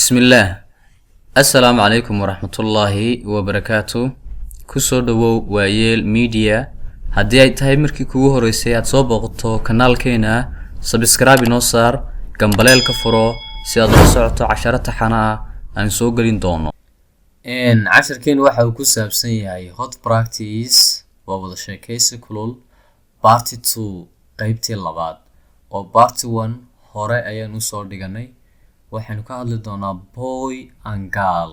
Bismillah. Assalaamu calaykum waraxmatullaahi wabarakaatu. Kusoo dhawow waayeel media. Haddii ay tahay markii kugu horeysay aad soo booqato kanaalkeena, subscribe inoo saar, gambaleelka furo si aad ula socoto casharro taxane ah aan soo gelin doono. Casharkeen waxa uu ku saabsan yahay hot practice waa wada sheekaysi kulul part 2 qaybtii labaad oo part 1 hore ayaan u soo dhiganay. waxaan ka hadli doonaa boy and girl,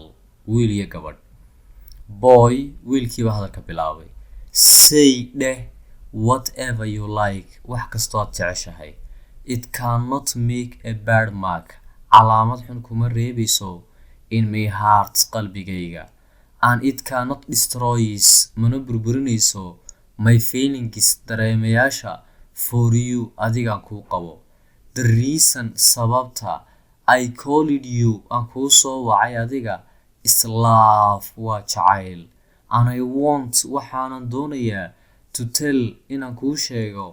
wiil iyo gabadh. Boy, wiilkiiba hadalka bilaabay. Say dheh whatever you like, wax kastoo aad jeceshahay. It cannot make a bad mark, calaamad xun kuma reebayso in my heart, qalbigayga. And it cannot destroy, mana burburinayso my feelings, dareemayaasha for you, adigaan kuu qabo. The reason, sababta I called you, aan kuu soo wacay adiga, is love, waa jacayl. And I want, waxaanan doonayaa to tell, inaan kuu sheego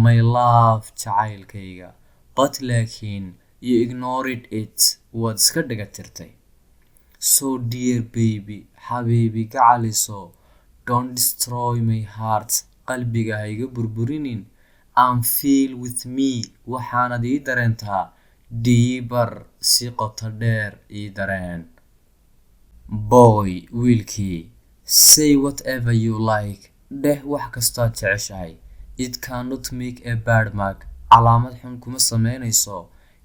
my love, jacaylkayga. But laakiin you ignored it, waad iska dhaga tirtay. So dear baby, xabiibi gacaliso, don't destroy my heart, qalbiga ha iga burburinin. And feel with me, waxaanad ii dareentaa deeper, si qoto dheer ii dareen. Boy, wiilkii. Say whatever you like, dheh wax kastaad jeceshahay. It cannot make a bad mark, calaamad xun kuma sameynayso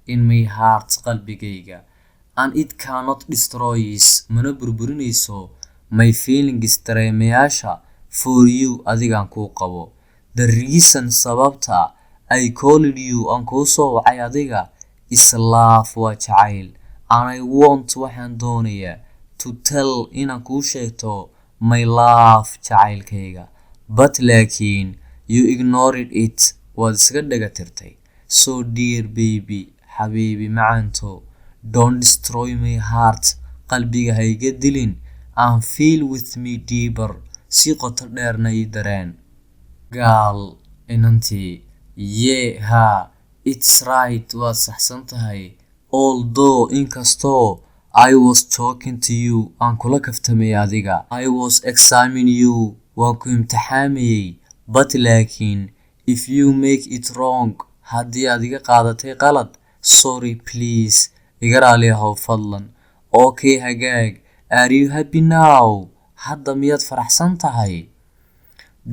in my heart, qalbigayga. And it cannot destroy, mana burburinayso my feelings, dareemayaasha for you, adigaan kuu qabo. The reason, sababta I called you, aan kuu soo wacay adiga, is love, waa jacayl. And I want, waxaan doonayaa to tell, inaan kuu sheegto my love, jacaylkayga. But laakiin you ignored it, waad iska dhaga tirtay. So dear baby, xabiibi macaanto, don't destroy my heart, qalbiga ha iga dilin. And feel with me deeper, si qoto dheerna ii dareen. Girl, inantii. Yeah, it's right, waad saxsan tahay. Although, inkastoo I was talking to you, aan kula kaftamay adiga. I was examining you, waan ku imtixaamayay. But laakiin if you make it wrong, haddii aad iga qaadatay qalad, sorry please, iga raali ahow fadlan. Okay, hagaag. Are you happy now? Hadda miyaad faraxsan tahay?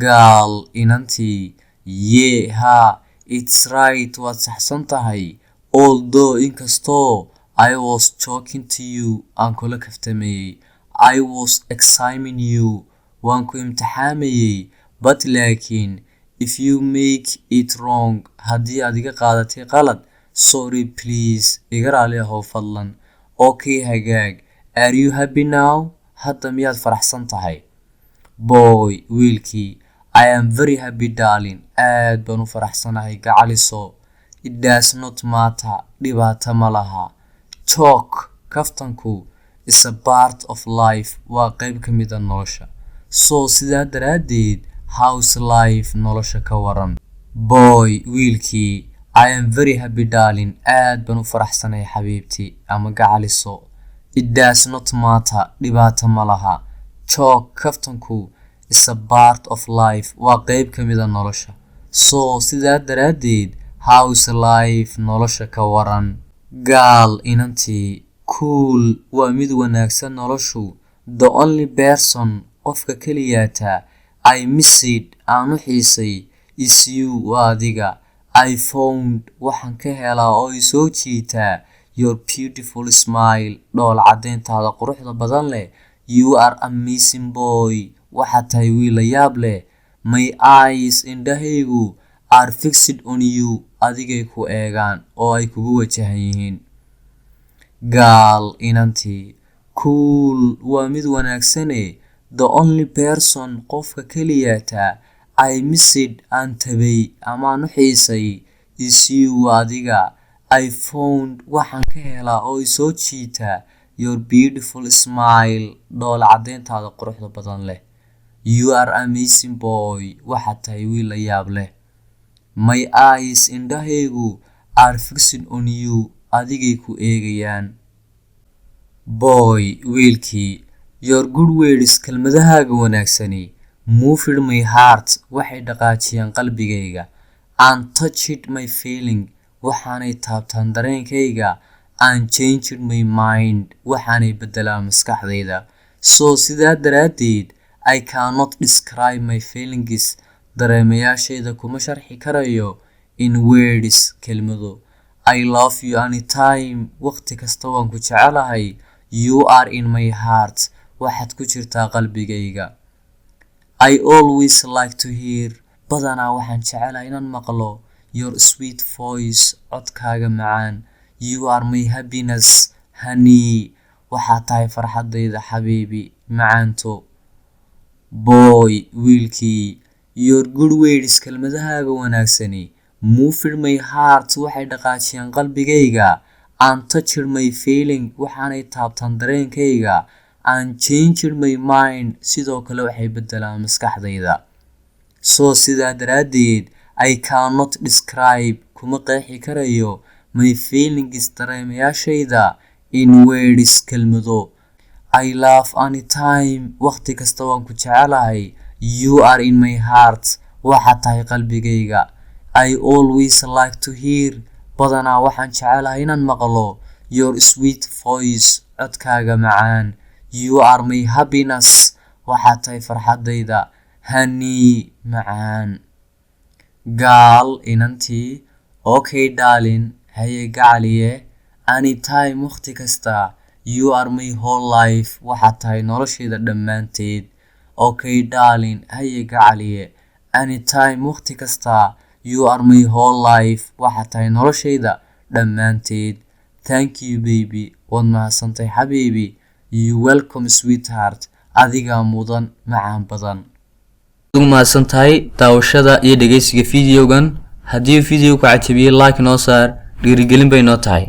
Girl, inantii. Yeah, it's right, waad saxsan tahay. Although, inkastoo I was talking to you, aan kula kaftamayay. I was examining you, waan ku imtixaamayay. But laakiin if you make it wrong, haddii aad iga qaadatay qalad, sorry please, iga raali ahow fadlan. Okay, hagaag. Are you happy now? Hadda miyaad faraxsan tahay? Boy, wiilkii. I am very happy darling, aad baan u faraxsanahay gacaliso. It does not matter, dhibaato ma laha. Talk, kaftanku, is a part of life, waa qayb ka mid ah nolosha. So sidaa daraaddeed, how's life, nolosha ka waran. Boy, wiilkii. I am very happy darling, aad baan u faraxsanahay xabiibtii ama gacaliso. It does not matter, dhibaato ma laha. Talk, kaftanku, is a part of life, waa qayb ka mid ah nolosha. So sidaa daraaddeed, how's life, nolosha ka waran. Girl, inantii. Cool, waa mid wanaagsan noloshu. The only person, qofka keliyaata I missed, aan u xiisay, is you, waa adiga. I found, waxaan ka helaa oo i soo jiitaa your beautiful smile, dhool caddeyntaada quruxda badan leh. You are amazing boy, waxaad tahay wiil la yaab leh. My eyes, indhahaygu, are fixed on you, adigay ku eegaan oo ay kugu wajahan yihiin. Girl, inantii. Cool, waa mid wanaagsane. The only person, qofka keliyaata I missed, aan tabay amaan u xiisay, is you, waa adiga. I found, waxaan ka helaa oo i soo jiitaa your beautiful smile, dhool caddeyntaada quruxda badan leh. You are amazing boy, waxaad tahay wiil la yaab leh. My eyes, indhahaygu, are fixed on you, adigay ku eegayaan. boy wiilkii your good words kelmadahaaga wanaagsani moved my heart waxay dhaqaajiyeen qalbigayga and touched my feeling waxaanay taabtaan dareenkayga and changed my mind waxaanay bedelaa maskaxdayda so sidaa daraaddeed I cannot describe my feelings dareemayaashayda kuma sharxi karayo in words kelmado I love you anytime waqti kasta waan ku jecelahay you are in my heart waxaad ku jirtaa qalbigayga I always like to hear badanaa waxaan jecelahay inaan maqlo your sweet voice codkaaga macaan you are my happiness honey waxaad tahay farxadayda xabiibi macaanto boy wiilkii your good words kelmadahaaga wanaagsani moved my heart waxay dhaqaajiyeen qalbigayga and touched my feeling waxaanay taabtaan dareenkayga and changed my mind sidoo kale waxay bedelaan maskaxdayda so sidaa daraaddeed I cannot describe kuma qeexi karayo my feelings dareemayaashayda in words kelmado I love anytime waqti kasta waan ku jecelahay you are in my heart waxaad tahay qalbigayga I always like to hear badanaa waxaan jecelahay inaan maqlo your sweet voice codkaaga macaan you are my happiness waxaad tahay farxadayda honey macaan gaal inantii okay darling haye gacaliye anytime waqti kasta you are my whole life waxaad tahay noloshayda dhammaanteed okay darling haye gacaliye anytime waqti kasta you are my whole life waxaad tahay noloshayda dhammaanteed thank you baby waad mahadsantahay xabiibi you welcome sweetheart adigaa mudan macaan badan ugu mahadsantahay daawashada iyo dhegeysiga videogan haddii video ku cajabiyey like noo saar dhiirigelin bay noo tahay